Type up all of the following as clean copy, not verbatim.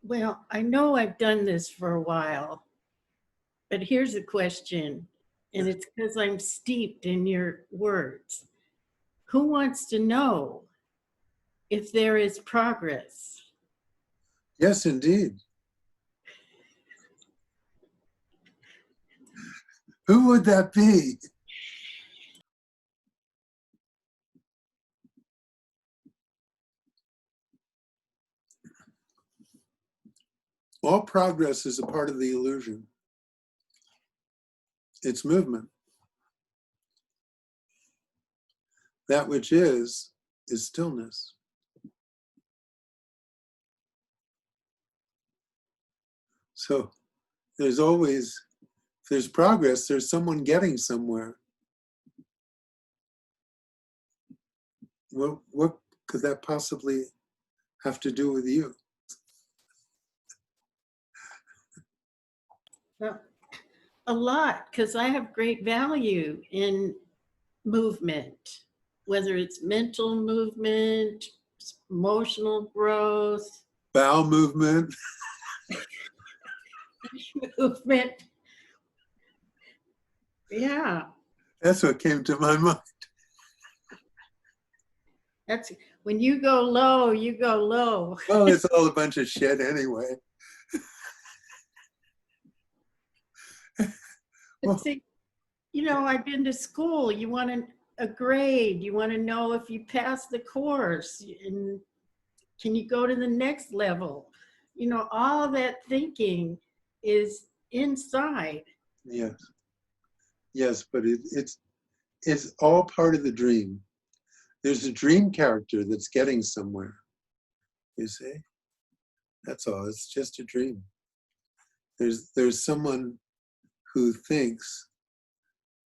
Well, I know I've done this for a while, but here's a question, and it's because I'm steeped in your words. Who wants to know if there is progress? Yes, indeed. Who would that be? All progress is a part of the illusion. It's movement. That which is stillness. So there's always, if there's progress, there's someone getting somewhere. What could that possibly have to do with you? Well, a lot, because I have great value in movement, whether it's mental movement, emotional growth, Bowel movement. movement. Yeah, That's what came to my mind. that's when you go low, you go low. Well, it's all a bunch of shit anyway. Well, see, I've been to school. You want a grade. You want to know if you pass the course, and can you go to the next level? All of that thinking is inside. Yes. Yes, but it's all part of the dream. There's a dream character that's getting somewhere. You see? That's all. It's just a dream. There's someone who thinks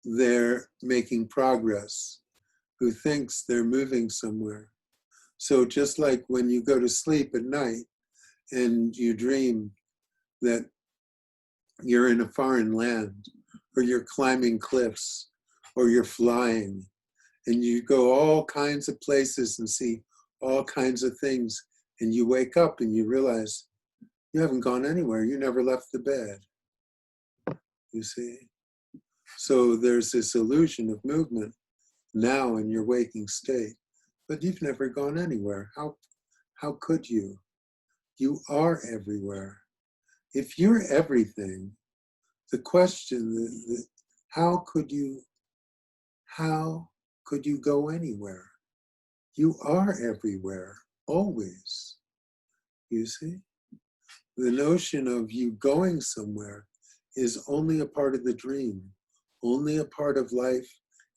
they're making progress, who thinks they're moving somewhere. So just like when you go to sleep at night and you dream that you're in a foreign land, or you're climbing cliffs, or you're flying, and you go all kinds of places and see all kinds of things, and you wake up and you realize you haven't gone anywhere. You never left the bed. You see? So there's this illusion of movement now in your waking state, but you've never gone anywhere. How could you? You are everywhere. If you're everything, the question, how could you go anywhere? You are everywhere, always. You see? The notion of you going somewhere is only a part of the dream, only a part of life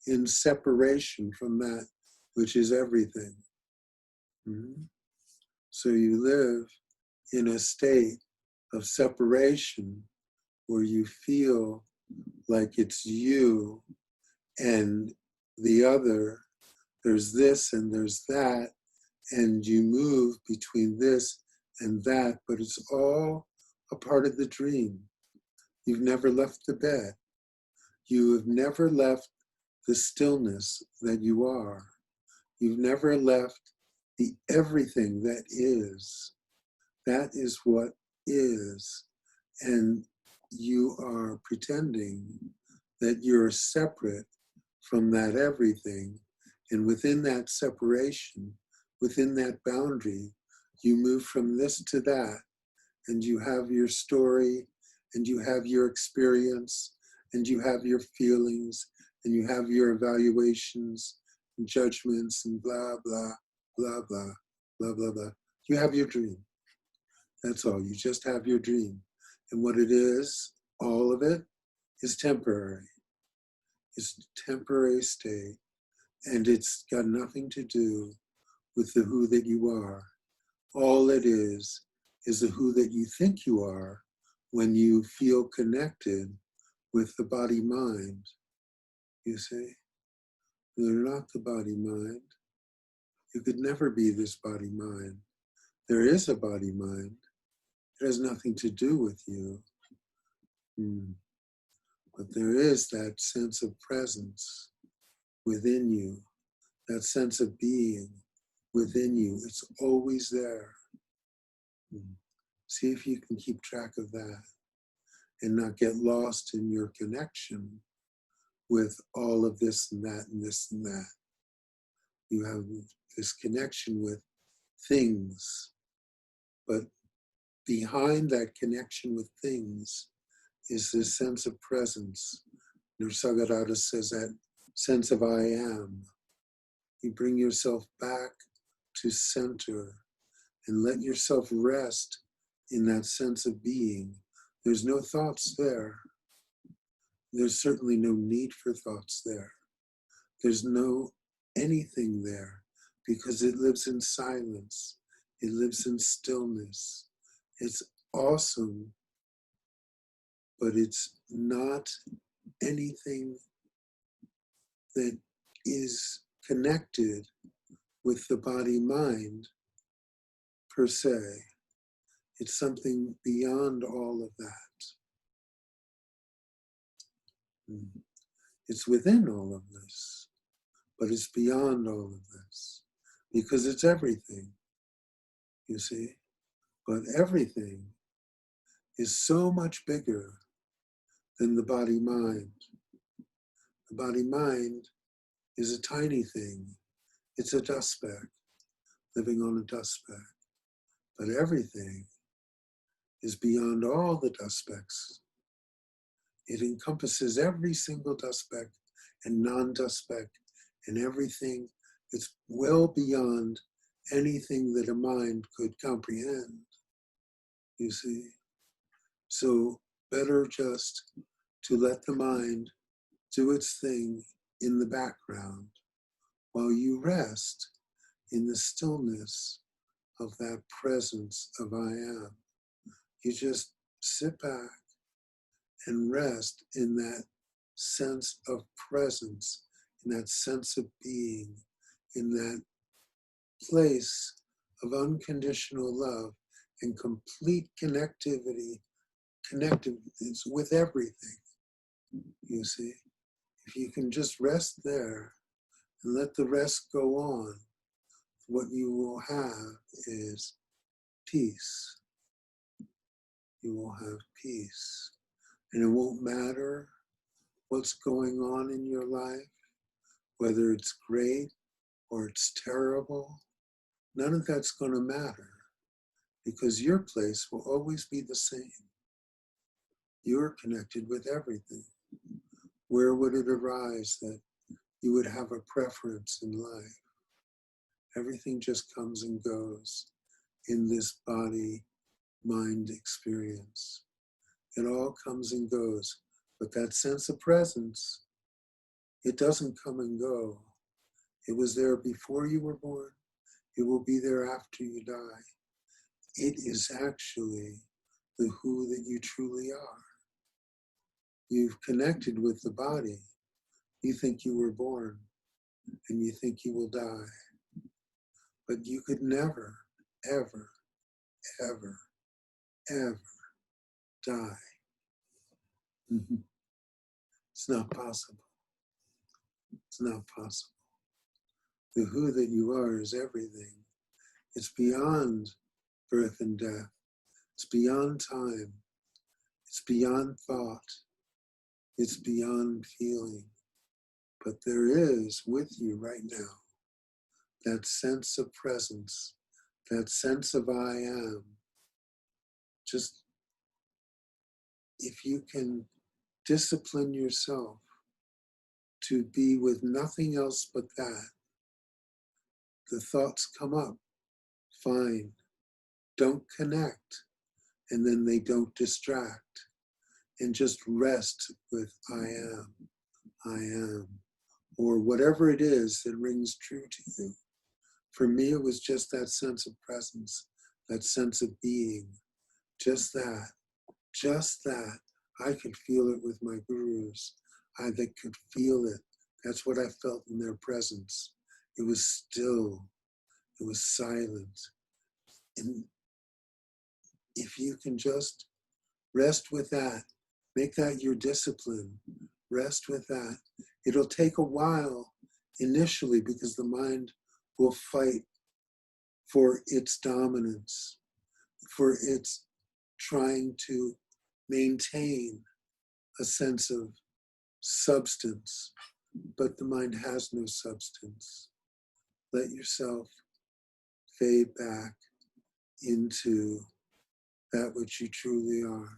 in separation from that which is everything. Mm-hmm. So you live in a state of separation where you feel like it's you and the other. There's this and there's that, and you move between this and that, but it's all a part of the dream. You've never left the bed. You have never left the stillness that you are. You've never left the everything that is. That is what is. And you are pretending that you're separate from that everything. And within that separation, within that boundary, you move from this to that. And you have your story, and you have your experience, and you have your feelings, and you have your evaluations and judgments and blah, blah, blah, blah, blah, blah, blah. You have your dream. That's all. You just have your dream. And what it is, all of it, is temporary. It's a temporary state. And it's got nothing to do with the who that you are. All it is the who that you think you are when you feel connected with the body-mind. You see? They're not the body-mind. You could never be this body-mind. There is a body-mind. It has nothing to do with you. But there is that sense of presence within you, that sense of being within you. It's always there. See if you can keep track of that and not get lost in your connection with all of this and that and this and that. You have this connection with things, but behind that connection with things is this sense of presence. Nisargadatta says that sense of I am. You bring yourself back to center and let yourself rest in that sense of being. There's no thoughts there. There's certainly no need for thoughts there. There's no anything there because it lives in silence. It lives in stillness. It's awesome, but it's not anything that is connected with the body-mind per se. It's something beyond all of that. It's within all of this, but it's beyond all of this because it's everything, you see? But everything is so much bigger than the body-mind. The body-mind is a tiny thing. It's a dust speck, living on a dust speck. But everything is beyond all the dust specks. It encompasses every single dust speck and non-dust speck and everything. It's well beyond anything that a mind could comprehend, you see. So better just to let the mind do its thing in the background while you rest in the stillness of that presence of I am. You just sit back and rest in that sense of presence, in that sense of being, in that place of unconditional love and complete connectivity with everything, you see. If you can just rest there and let the rest go on, what you will have is peace. You will have peace. And it won't matter what's going on in your life, whether it's great or it's terrible. None of that's going to matter because your place will always be the same. You're connected with everything. Where would it arise that you would have a preference in life? Everything just comes and goes in this body-mind experience. It all comes and goes, but that sense of presence, it doesn't come and go. It was there before you were born. It will be there after you die. It is actually the who that you truly are. You've connected with the body. You think you were born and you think you will die. But you could never, ever, ever, ever die. It's not possible. It's not possible. The who that you are is everything. It's beyond birth and death. It's beyond time. It's beyond thought. It's beyond feeling. But there is with you right now that sense of presence, that sense of I am. Just if you can discipline yourself to be with nothing else but that, the thoughts come up, fine. Don't connect, and then they don't distract. And just rest with I am, or whatever it is that rings true to you. For me, it was just that sense of presence, that sense of being, just that. I could feel it with my gurus. I could feel it. That's what I felt in their presence. It was still, it was silent. And if you can just rest with that, make that your discipline, rest with that. It'll take a while initially because the mind will fight for its dominance, for its trying to maintain a sense of substance, but the mind has no substance. Let yourself fade back into that which you truly are.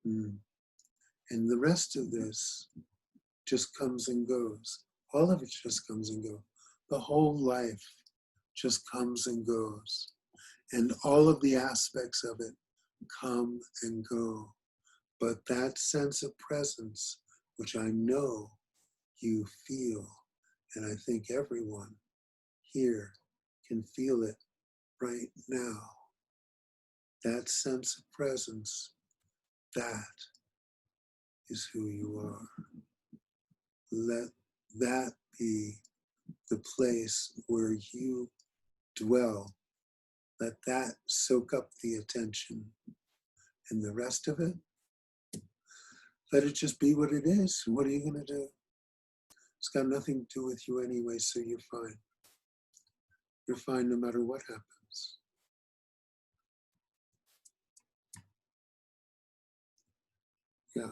And the rest of this just comes and goes. All of it just comes and goes. The whole life just comes and goes. And all of the aspects of it come and go. But that sense of presence, which I know you feel, and I think everyone here can feel it right now, that sense of presence, that is who you are. Let that be the place where you dwell. Let that soak up the attention. And the rest of it, let it just be what it is. What are you going to do? It's got nothing to do with you anyway, so you're fine. You're fine no matter what happens. Yeah.